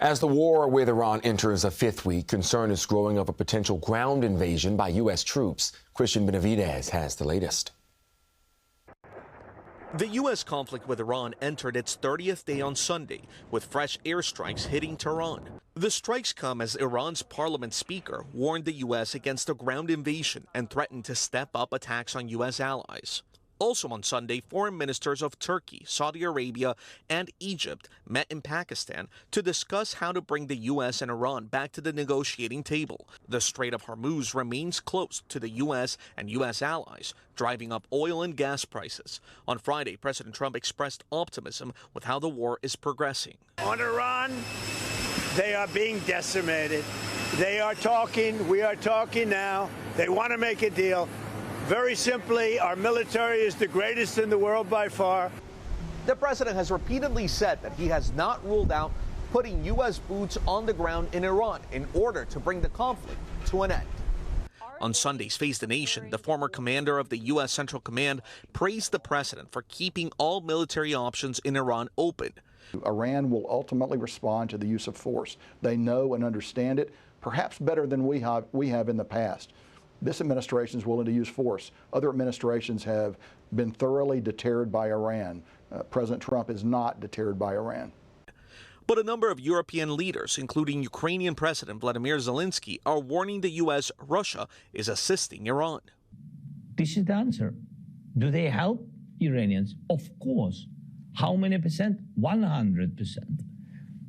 As the war with Iran enters a fifth week, concern is growing of a potential ground invasion by U.S. troops. Cristian Benavides has the latest. The U.S. conflict with Iran entered its 30th day on Sunday, with fresh airstrikes hitting Tehran. The strikes come as Iran's parliament speaker warned the U.S. against a ground invasion and threatened to step up attacks on U.S. allies. Also on Sunday, foreign ministers of Turkey, Saudi Arabia, and Egypt met in Pakistan to discuss how to bring the U.S. and Iran back to the negotiating table. The Strait of Hormuz remains closed to the U.S. and U.S. allies, driving up oil and gas prices. On Friday, President Trump expressed optimism with how the war is progressing. On Iran, they are being decimated. They are talking. We are talking now. They want to make a deal. Very simply, our military is the greatest in the world by far. The president has repeatedly said that he has not ruled out putting U.S. boots on the ground in Iran in order to bring the conflict to an end. On Sunday's Face the Nation, the former commander of the U.S. Central Command praised the president for keeping all military options in Iran open. Iran will ultimately respond to the use of force. They know and understand it, perhaps better than we have in the past. This administration is willing to use force. Other administrations have been thoroughly deterred by Iran. President Trump is not deterred by Iran. But a number of European leaders, including Ukrainian President Vladimir Zelensky, are warning the U.S. Russia is assisting Iran. This is the answer. Do they help Iranians? Of course. How many percent? 100%.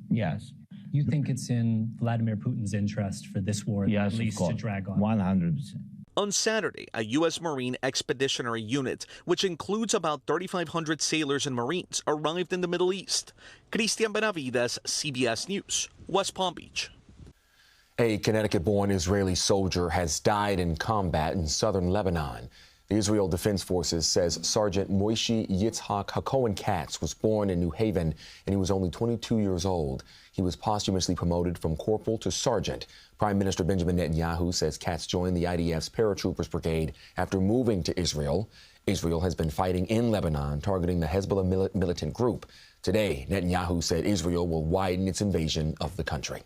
Yes. You think it's in Vladimir Putin's interest for this war yes, at least to drag on? 100%. On Saturday, a U.S. Marine Expeditionary Unit, which includes about 3,500 sailors and Marines, arrived in the Middle East. Cristian Benavides, CBS News, West Palm Beach. A Connecticut-born Israeli soldier has died in combat in southern Lebanon. The Israel Defense Forces says Sergeant Moishi Yitzhak Hakohen Katz was born in New Haven, and he was only 22 years old. He was posthumously promoted from corporal to sergeant. Prime Minister Benjamin Netanyahu says Katz joined the IDF's paratroopers brigade after moving to Israel. Israel has been fighting in Lebanon, targeting the Hezbollah militant group. Today, Netanyahu said Israel will widen its invasion of the country.